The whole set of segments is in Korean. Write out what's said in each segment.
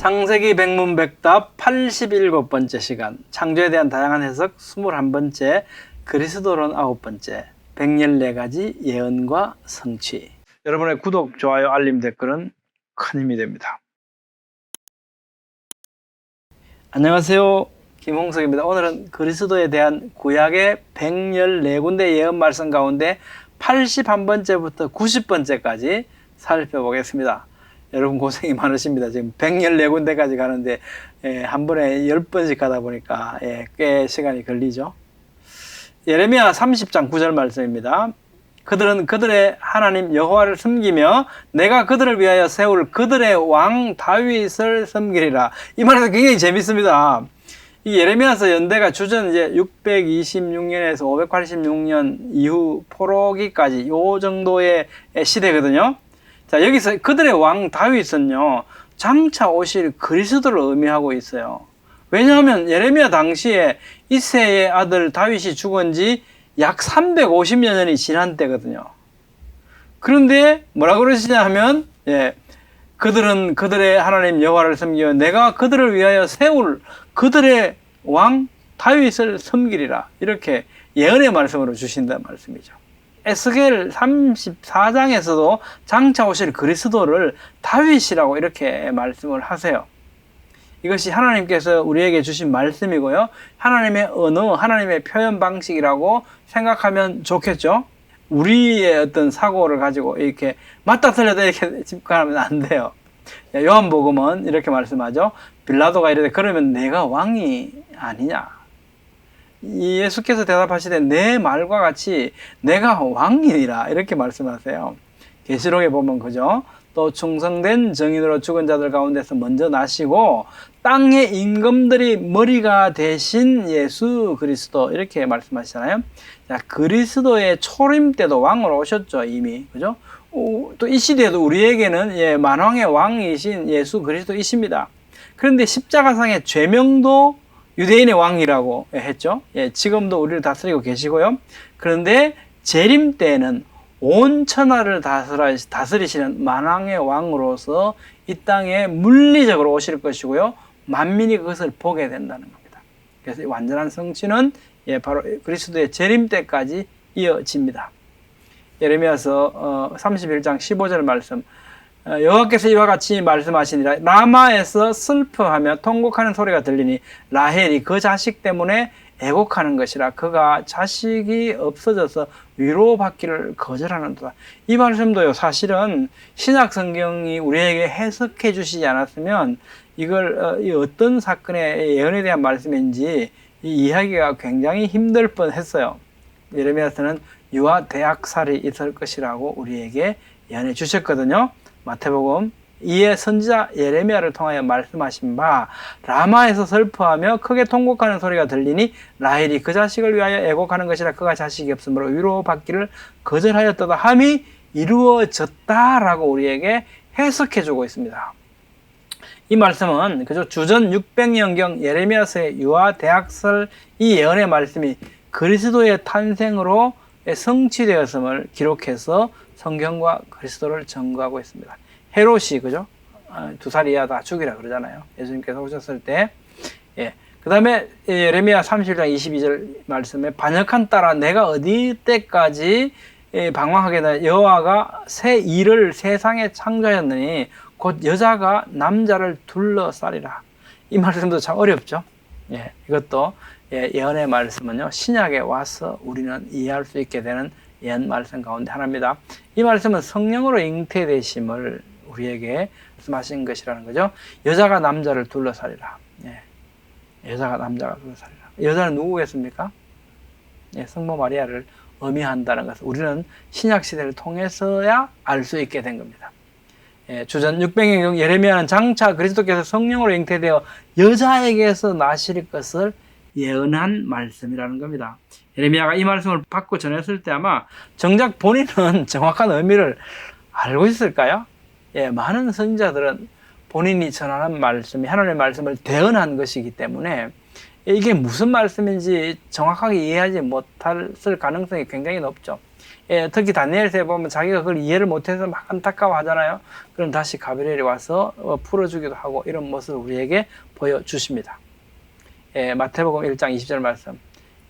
창세기 백문백답 87번째 시간, 창조에 대한 다양한 해석 21번째, 그리스도론 9번째, 114가지 예언과 성취. 여러분의 구독, 좋아요, 알림, 댓글은 큰 힘이 됩니다. 안녕하세요, 김홍석입니다. 오늘은 그리스도에 대한 구약의 114군데 예언 말씀 가운데 81번째부터 90번째까지 살펴보겠습니다. 여러분 고생이 많으십니다. 지금 114군데까지 가는데 한 번에 10번씩 가다 보니까 꽤 시간이 걸리죠. 예레미야 30장 9절 말씀입니다. 그들은 그들의 하나님 여호와를 섬기며 내가 그들을 위하여 세울 그들의 왕 다윗을 섬기리라. 이 말에서 굉장히 재밌습니다. 이 예레미야서 연대가 주전 이제 626년에서 586년 이후 포로기까지 요 정도의 시대거든요. 자, 여기서 그들의 왕 다윗은요, 장차 오실 그리스도를 의미하고 있어요. 왜냐하면 예레미야 당시에 이새의 아들 다윗이 죽은 지 약 350년이 지난 때거든요. 그런데 뭐라 그러시냐 하면, 그들은 그들의 하나님 여호와를 섬기며 내가 그들을 위하여 세울 그들의 왕 다윗을 섬기리라. 이렇게 예언의 말씀으로 주신다는 말씀이죠. 에스겔 34장에서도 장차 오실 그리스도를 다윗이라고 이렇게 말씀을 하세요. 이것이 하나님께서 우리에게 주신 말씀이고요. 하나님의 언어, 하나님의 표현 방식이라고 생각하면 좋겠죠. 우리의 어떤 사고를 가지고 이렇게 맞다 틀렸다 이렇게 집중하면 안 돼요. 요한복음은 이렇게 말씀하죠. 빌라도가 이르되 그러면 내가 왕이 아니냐. 예수께서 대답하시되 내 말과 같이 내가 왕이니라 이렇게 말씀하세요. 계시록에 보면 그죠. 또 충성된 정인으로 죽은 자들 가운데서 먼저 나시고 땅의 임금들이 머리가 되신 예수 그리스도 이렇게 말씀하시잖아요. 자, 그리스도의 초림 때도 왕으로 오셨죠 이미 그죠. 또 이 시대에도 우리에게는 만왕의 왕이신 예수 그리스도이십니다. 그런데 십자가상의 죄명도 유대인의 왕이라고 했죠. 지금도 우리를 다스리고 계시고요. 그런데 재림 때에는 온 천하를 다스리시는 만왕의 왕으로서 이 땅에 물리적으로 오실 것이고요. 만민이 그것을 보게 된다는 겁니다. 그래서 완전한 성취는 바로 그리스도의 재림 때까지 이어집니다. 예레미야서 31장 15절 말씀, 여호와께서 이와 같이 말씀하시니라. 라마에서 슬퍼하며 통곡하는 소리가 들리니 라헬이 그 자식 때문에 애곡하는 것이라. 그가 자식이 없어져서 위로받기를 거절하는도다. 이 말씀도요, 사실은 신약 성경이 우리에게 해석해 주시지 않았으면 이걸 어떤 사건의 예언에 대한 말씀인지 이해하기가 굉장히 힘들 뻔했어요. 예레미야서는 유아 대학살이 있을 것이라고 우리에게 예언해 주셨거든요. 마태복음 이에 선지자 예레미야를 통하여 말씀하신 바 라마에서 슬퍼하며 크게 통곡하는 소리가 들리니 라헬이 그 자식을 위하여 애곡하는 것이라. 그가 자식이 없으므로 위로받기를 거절하였도다 함이 이루어졌다라고 우리에게 해석해 주고 있습니다. 이 말씀은 그저 주전 600년경 예레미야서의 유아 대학설 이 예언의 말씀이 그리스도의 탄생으로 성취되었음을 기록해서 성경과 그리스도를 증거하고 있습니다. 헤롯이 그죠? 2살 이하 다 죽이라 그러잖아요. 예수님께서 오셨을 때. 그 다음에 예레미야 30장 22절 말씀에 반역한 딸아 내가 어디 때까지 방황하게나 여호와가 새 일을 세상에 창조하였느니 곧 여자가 남자를 둘러싸리라. 이 말씀도 참 어렵죠. 이것도 예언의 말씀은요 신약에 와서 우리는 이해할 수 있게 되는 예언 말씀 가운데 하나입니다. 이 말씀은 성령으로 잉태되심을 우리에게 말씀하신 것이라는 거죠. 여자가 남자를 둘러싸리라. 여자가 남자가 둘러싸리라. 여자는 누구겠습니까? 성모 마리아를 의미한다는 것을 우리는 신약 시대를 통해서야 알 수 있게 된 겁니다. 주전 600년 예레미야는 장차 그리스도께서 성령으로 잉태되어 여자에게서 나실 것을 예언한 말씀이라는 겁니다. 예레미야가 이 말씀을 받고 전했을 때 아마 정작 본인은 정확한 의미를 알고 있을까요? 많은 선지자들은 본인이 전하는 말씀이 하나님의 말씀을 대언한 것이기 때문에 이게 무슨 말씀인지 정확하게 이해하지 못했을 가능성이 굉장히 높죠. 특히 다니엘서에 보면 자기가 그걸 이해를 못해서 막 안타까워하잖아요. 그럼 다시 가브리엘이 와서 풀어주기도 하고 이런 모습을 우리에게 보여주십니다. 마태복음 1장 20절 말씀.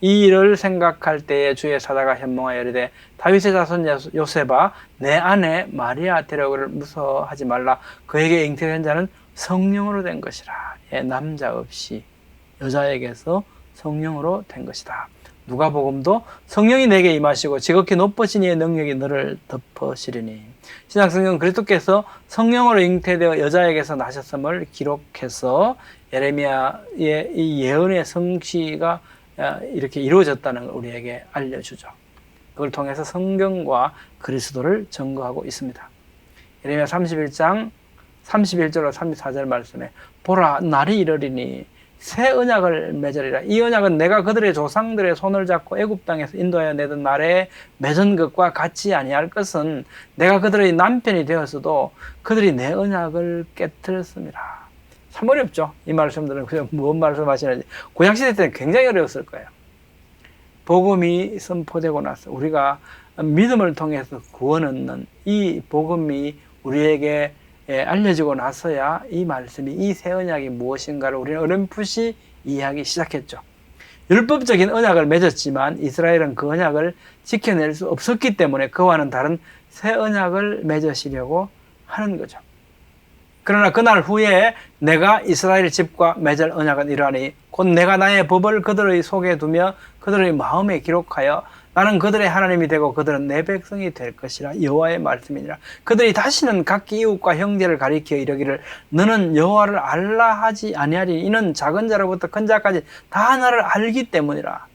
이 일을 생각할 때에 주의 사자가 현몽하여 이르되 다윗의 자손 요셉아 내 아내 마리아 데려오기를 무서워하지 말라. 그에게 잉태된 자는 성령으로 된 것이라. 남자 없이 여자에게서 성령으로 된 것이다. 누가복음도 성령이 내게 임하시고 지극히 높으신 이의 능력이 너를 덮으시리니. 신약성경 그리스도께서 성령으로 잉태되어 여자에게서 나셨음을 기록해서 예레미야의 이 예언의 성취가 이렇게 이루어졌다는 걸 우리에게 알려주죠. 그걸 통해서 성경과 그리스도를 증거하고 있습니다. 예레미야 31장 31절로 34절 말씀에 보라 날이 이르리니 새 언약을 맺으리라. 이 언약은 내가 그들의 조상들의 손을 잡고 애굽 땅에서 인도하여 내던 날에 맺은 것과 같이 아니할 것은 내가 그들의 남편이 되었어도 그들이 내 언약을 깨뜨렸습니다. 참 어렵죠. 이 말씀들은 그냥 무슨 말씀하시는지 구약시대 때는 굉장히 어려웠을 거예요. 복음이 선포되고 나서 우리가 믿음을 통해서 구원 얻는 이 복음이 우리에게 알려지고 나서야 이 말씀이 이 새 언약이 무엇인가를 우리는 어렴풋이 이해하기 시작했죠. 율법적인 언약을 맺었지만 이스라엘은 그 언약을 지켜낼 수 없었기 때문에 그와는 다른 새 언약을 맺으시려고 하는 거죠. 그러나 그날 후에 내가 이스라엘 집과 맺을 언약은 이러하니 곧 내가 나의 법을 그들의 속에 두며 그들의 마음에 기록하여 나는 그들의 하나님이 되고 그들은 내 백성이 될 것이라. 여호와의 말씀이니라. 그들이 다시는 각기 이웃과 형제를 가리켜 이르기를 너는 여호와를 알라 하지 아니하리. 이는 작은 자로부터 큰 자까지 다 나를 알기 때문이라.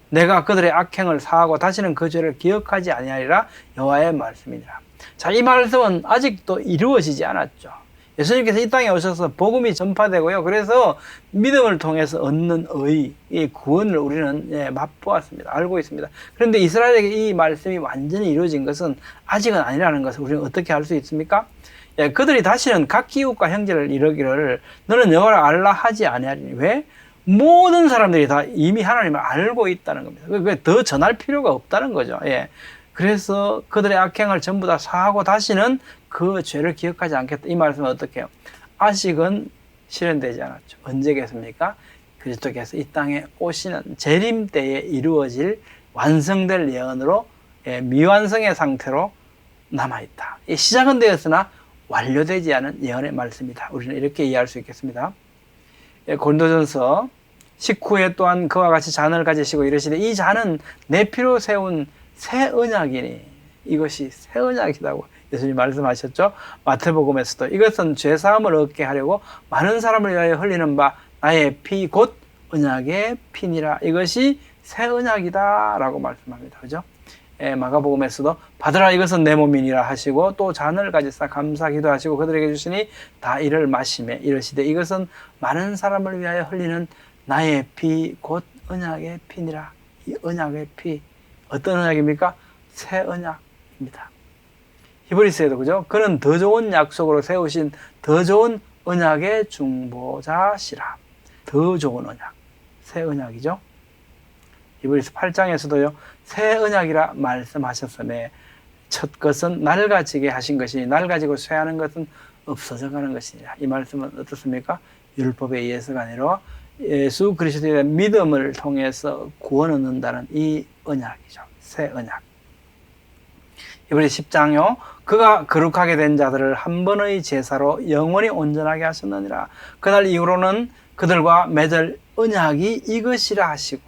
내가 그들의 악행을 사하고 다시는 그 죄를 기억하지 아니하리라. 여호와의 말씀이니라. 자, 이 말씀은 아직도 이루어지지 않았죠. 예수님께서 이 땅에 오셔서 복음이 전파되고요. 그래서 믿음을 통해서 얻는 의, 이 구원을 우리는 맛보았습니다. 알고 있습니다. 그런데 이스라엘에게 이 말씀이 완전히 이루어진 것은 아직은 아니라는 것을 우리는 어떻게 알 수 있습니까? 그들이 다시는 각 이웃과 형제를 이르기를 너는 여호와를 알라 하지 아니하리니. 왜? 모든 사람들이 다 이미 하나님을 알고 있다는 겁니다. 더 전할 필요가 없다는 거죠. 그래서 그들의 악행을 전부 다 사하고 다시는 그 죄를 기억하지 않겠다. 이 말씀은 어떻게 해요? 아직은 실현되지 않았죠. 언제겠습니까? 그리스도께서 이 땅에 오시는 재림 때에 이루어질 완성될 예언으로 미완성의 상태로 남아있다. 시작은 되었으나 완료되지 않은 예언의 말씀이다. 우리는 이렇게 이해할 수 있겠습니다. 고린도전서 19회 또한 그와 같이 잔을 가지시고 이르시되 이 잔은 내 피로 세운 새 언약이니. 이것이 새 언약이라고 예수님 말씀하셨죠. 마태복음에서도 이것은 죄사함을 얻게 하려고 많은 사람을 위하여 흘리는 바 나의 피 곧 언약의 피니라. 이것이 새 언약이다 라고 말씀합니다. 그죠? 마가복음에서도 받으라 이것은 내 몸이니라 하시고 또 잔을 가지사 감사기도 하시고 그들에게 주시니 다 이를 마시매 이르시되 이것은 많은 사람을 위하여 흘리는 나의 피 곧 언약의 피니라. 이 언약의 피 어떤 언약입니까? 새 언약입니다. 히브리서에도 그죠? 그는 더 좋은 약속으로 세우신 더 좋은 언약의 중보자시라. 더 좋은 언약, 새 언약이죠. 히브리서 8장에서도요. 새 언약이라 말씀하셨으며 첫 것은 낡아지게 하신 것이니 낡아지고 쇠하는 것은 없어져 가는 것이니라. 이 말씀은 어떻습니까? 율법에 의해서가 아니라 예수 그리스도에 대한 믿음을 통해서 구원 얻는다는 이 언약이죠. 새 언약. 히브리서 10장요. 그가 거룩하게 된 자들을 한 번의 제사로 영원히 온전하게 하셨느니라. 그날 이후로는 그들과 맺을 언약이 이것이라 하시고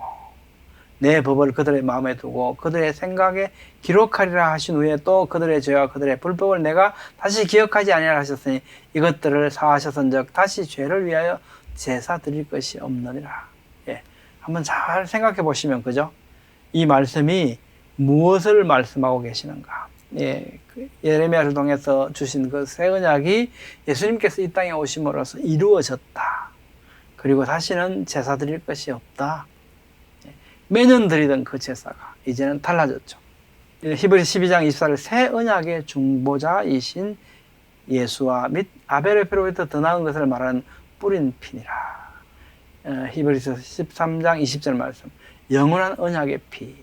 내 법을 그들의 마음에 두고 그들의 생각에 기록하리라 하신 후에 또 그들의 죄와 그들의 불법을 내가 다시 기억하지 아니하라 하셨으니 이것들을 사하셨은즉 다시 죄를 위하여 제사 드릴 것이 없느니라. 한번 잘 생각해 보시면 그죠? 이 말씀이 무엇을 말씀하고 계시는가? 예레미야를 통해서 주신 그 새 언약이 예수님께서 이 땅에 오심으로써 이루어졌다. 그리고 다시는 제사 드릴 것이 없다. 매년 드리던 그 제사가 이제는 달라졌죠. 히브리서 12장 24절 새 언약의 중보자이신 예수와 및 아벨의 피로부터 더 나은 것을 말하는 뿌린 피니라. 히브리서 13장 20절 말씀. 영원한 언약의 피.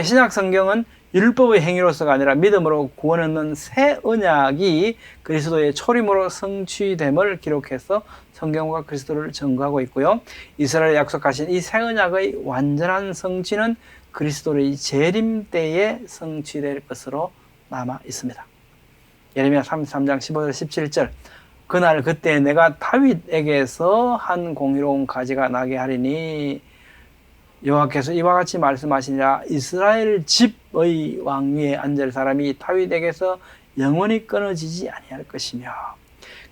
신약 성경은 율법의 행위로서가 아니라 믿음으로 구원 얻는 새 언약이 그리스도의 초림으로 성취됨을 기록해서 성경과 그리스도를 증거하고 있고요. 이스라엘에 약속하신 이 새 언약의 완전한 성취는 그리스도의 재림 때에 성취될 것으로 남아 있습니다. 예레미야 33장 15절 17절. 그날 그때 내가 다윗에게서 한 공의로운 가지가 나게 하리니 여호와께서 이와 같이 말씀하시니라. 이스라엘 집의 왕위에 앉을 사람이 다윗에게서 영원히 끊어지지 아니할 것이며,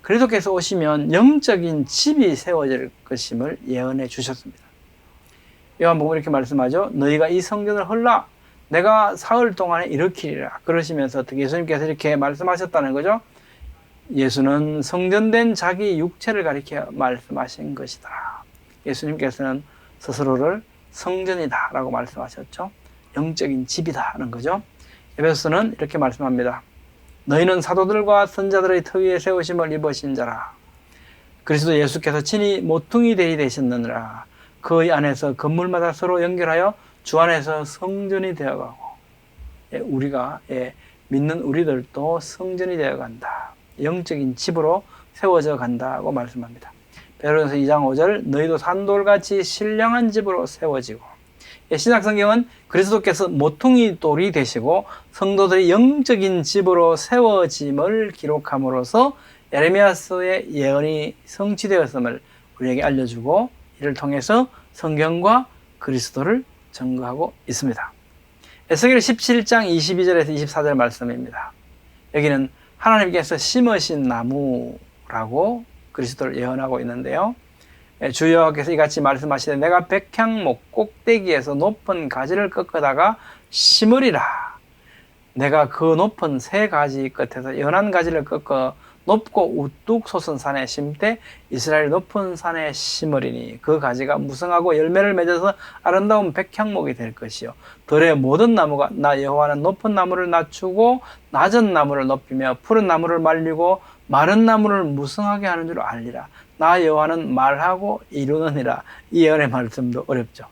그리스도께서 오시면 영적인 집이 세워질 것임을 예언해 주셨습니다. 요한복음 이렇게 말씀하죠. 너희가 이 성전을 헐라 내가 사흘 동안에 일으키리라. 그러시면서 어떻게 예수님께서 이렇게 말씀하셨다는 거죠. 예수는 성전된 자기 육체를 가리켜 말씀하신 것이더라. 예수님께서는 스스로를 성전이다 라고 말씀하셨죠. 영적인 집이다 하는 거죠. 에베소서는 이렇게 말씀합니다. 너희는 사도들과 선자들의 터 위에 세우심을 입으신 자라. 그리스도 예수께서 친히 모퉁이 대이 되셨느니라. 그의 안에서 건물마다 서로 연결하여 주 안에서 성전이 되어가고, 우리가 믿는 우리들도 성전이 되어간다. 영적인 집으로 세워져 간다고 말씀합니다. 베드로전서 2장 5절 너희도 산돌같이 신령한 집으로 세워지고. 신약 성경은 그리스도께서 모퉁이 돌이 되시고 성도들이 영적인 집으로 세워짐을 기록함으로써 예레미야서의 예언이 성취되었음을 우리에게 알려주고, 이를 통해서 성경과 그리스도를 증거하고 있습니다. 에스겔 17장 22절에서 24절 말씀입니다. 여기는 하나님께서 심으신 나무라고 그리스도를 예언하고 있는데요. 주 여호와께서 이같이 말씀하시되 내가 백향목 꼭대기에서 높은 가지를 꺾어다가 심으리라. 내가 그 높은 세 가지 끝에서 연한 가지를 꺾어 높고 우뚝 솟은 산에 심되 이스라엘 높은 산에 심으리니 그 가지가 무성하고 열매를 맺어서 아름다운 백향목이 될 것이요 들의 모든 나무가 나 여호와는 높은 나무를 낮추고 낮은 나무를 높이며 푸른 나무를 말리고 마른 나무를 무성하게 하는 줄 알리라. 나 여호와는 말하고 이루느니라. 이 예언의 말씀도 어렵죠.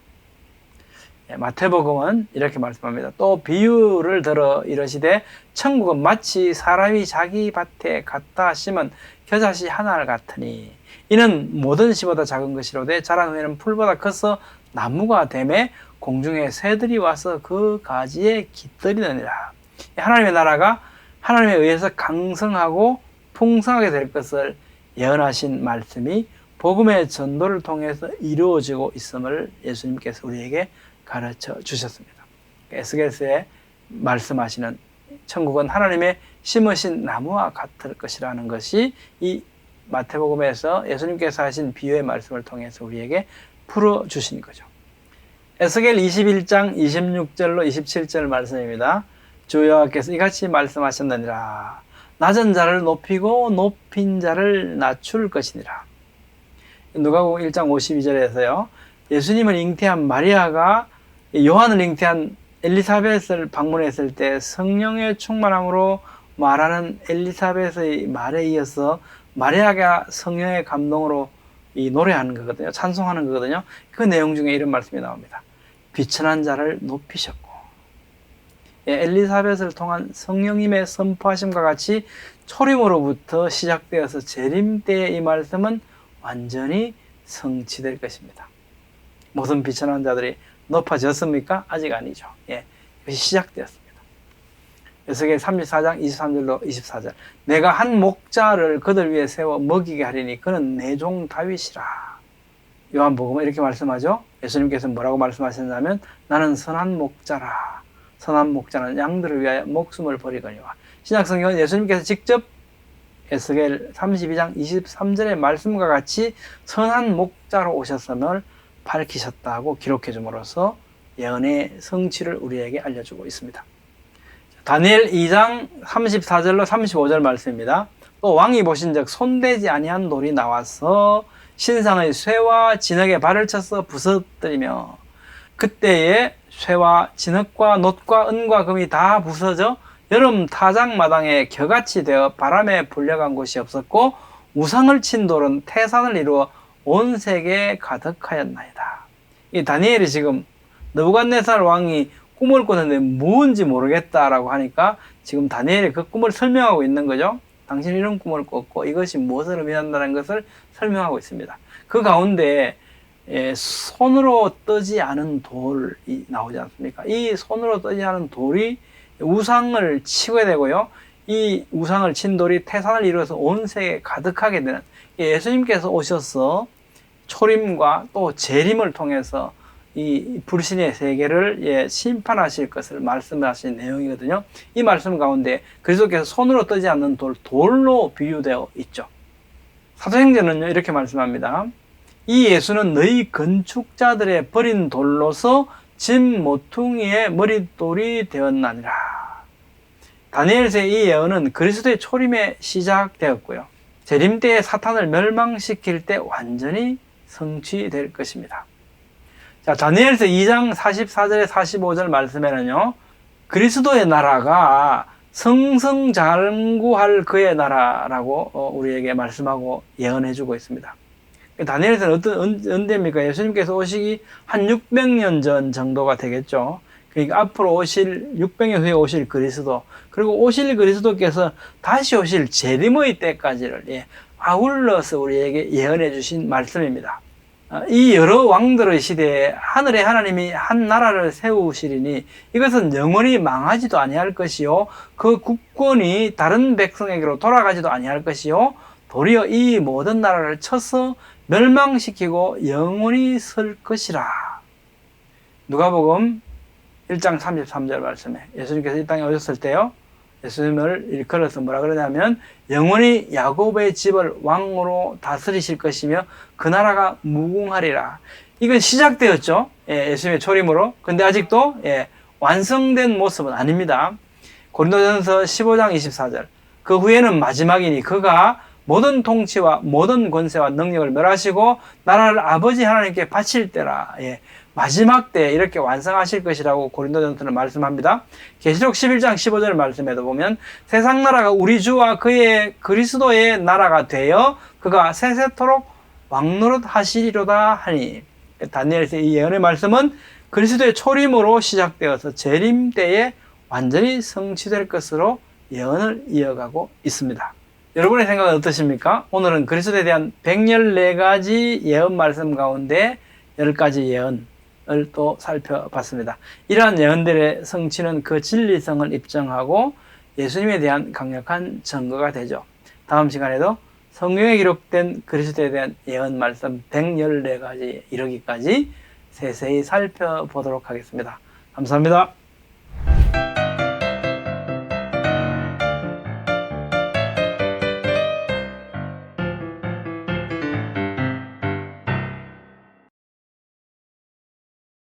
마태복음은 이렇게 말씀합니다. 또 비유를 들어 이르시되 천국은 마치 사람이 자기 밭에 갖다 심은 겨자씨 하나 같으니 이는 모든 씨보다 작은 것이로되 자란 후에는 풀보다 커서 나무가 되매 공중에 새들이 와서 그 가지에 깃들이느니라. 하나님의 나라가 하나님에 의해서 강성하고 풍성하게 될 것을 예언하신 말씀이 복음의 전도를 통해서 이루어지고 있음을 예수님께서 우리에게 가르쳐 주셨습니다. 에스겔서에 말씀하시는 천국은 하나님의 심으신 나무와 같을 것이라는 것이 이 마태복음에서 예수님께서 하신 비유의 말씀을 통해서 우리에게 풀어주신 거죠. 에스겔 21장 26절로 27절 말씀입니다. 주 여호와께서 이같이 말씀하셨느니라. 낮은 자를 높이고 높인 자를 낮출 것이니라. 누가복음 1장 52절에서요. 예수님을 잉태한 마리아가 요한을 잉태한 엘리사벳을 방문했을 때 성령의 충만함으로 말하는 엘리사벳의 말에 이어서 마리아가 성령의 감동으로 이 노래하는 거거든요. 찬송하는 거거든요. 그 내용 중에 이런 말씀이 나옵니다. 비천한 자를 높이셨고. 엘리사벳을 통한 성령님의 선포하심과 같이 초림으로부터 시작되어서 재림 때의 이 말씀은 완전히 성취될 것입니다. 모든 비천한 자들이 높아졌습니까? 아직 아니죠. 이것이 시작되었습니다. 에스겔 34장 23절로 24절. 내가 한 목자를 그들 위에 세워 먹이게 하리니 그는 내 종 다윗이라. 요한복음은 이렇게 말씀하죠. 예수님께서 뭐라고 말씀하셨냐면 나는 선한 목자라. 선한 목자는 양들을 위하여 목숨을 버리거니와. 신약성경은 예수님께서 직접 에스겔 32장 23절의 말씀과 같이 선한 목자로 오셨음을 밝히셨다고 기록해 줌으로써 예언의 성취를 우리에게 알려주고 있습니다. 다니엘 2장 34절로 35절 말씀입니다. 또 왕이 보신즉 손대지 아니한 돌이 나와서 신상의 쇠와 진흙에 발을 쳐서 부서뜨리며 그때에 쇠와 진흙과 놋과 은과 금이 다 부서져 여름 타작마당에 겨같이 되어 바람에 불려간 곳이 없었고 우상을 친 돌은 태산을 이루어 온 세계에 가득하였나이다. 이 다니엘이 지금 느부갓네살 왕이 꿈을 꿨는데 뭔지 모르겠다라고 하니까 지금 다니엘이 그 꿈을 설명하고 있는 거죠. 당신이 이런 꿈을 꿨고 이것이 무엇을 의미한다는 것을 설명하고 있습니다. 그 가운데 손으로 뜨지 않은 돌이 나오지 않습니까? 이 손으로 뜨지 않은 돌이 우상을 치게 되고요. 이 우상을 친 돌이 태산을 이루어서 온 세계에 가득하게 되는, 예수님께서 오셔서 초림과 또 재림을 통해서 이 불신의 세계를 심판하실 것을 말씀하신 내용이거든요. 이 말씀 가운데 그리스도께서 손으로 뜨지 않는 돌로 비유되어 있죠. 사도행전은요, 이렇게 말씀합니다. 이 예수는 너희 건축자들의 버린 돌로서 집 모퉁이의 머릿돌이 되었나니라. 다니엘서의 이 예언은 그리스도의 초림에 시작되었고요. 재림 때에 사탄을 멸망시킬 때 완전히 성취될 것입니다. 자, 다니엘서 2장 44절에 45절 말씀에는요, 그리스도의 나라가 성성장구할 그의 나라라고 우리에게 말씀하고 예언해주고 있습니다. 다니엘서는 어떤 언제입니까? 예수님께서 오시기 한 600년 전 정도가 되겠죠. 그러니까 앞으로 오실 600년 후에 오실 그리스도, 그리고 오실 그리스도께서 다시 오실 재림의 때까지를 아울러서 우리에게 예언해 주신 말씀입니다. 이 여러 왕들의 시대에 하늘의 하나님이 한 나라를 세우시리니 이것은 영원히 망하지도 아니할 것이요, 그 국권이 다른 백성에게로 돌아가지도 아니할 것이요, 도리어 이 모든 나라를 쳐서 멸망시키고 영원히 설 것이라. 누가복음 1장 33절 말씀에 예수님께서 이 땅에 오셨을 때요, 예수님을 일컬어서 뭐라 그러냐면 영원히 야곱의 집을 왕으로 다스리실 것이며 그 나라가 무궁하리라. 이건 시작되었죠. 예수님의 초림으로. 근데 아직도 완성된 모습은 아닙니다. 고린도전서 15장 24절. 그 후에는 마지막이니 그가 모든 통치와 모든 권세와 능력을 멸하시고 나라를 아버지 하나님께 바칠 때라. 마지막 때 이렇게 완성하실 것이라고 고린도전서는 말씀합니다. 계시록 11장 15절 말씀에도 보면 세상 나라가 우리 주와 그의 그리스도의 나라가 되어 그가 세세토록 왕노릇 하시리로다 하니, 다니엘서의 이 예언의 말씀은 그리스도의 초림으로 시작되어서 재림 때에 완전히 성취될 것으로 예언을 이어가고 있습니다. 여러분의 생각은 어떠십니까? 오늘은 그리스도에 대한 114가지 예언 말씀 가운데 10가지 예언 을 또 살펴봤습니다. 이러한 예언들의 성취는 그 진리성을 입증하고 예수님에 대한 강력한 증거가 되죠. 다음 시간에도 성경에 기록된 그리스도에 대한 예언 말씀 114가지 이르기까지 세세히 살펴보도록 하겠습니다. 감사합니다.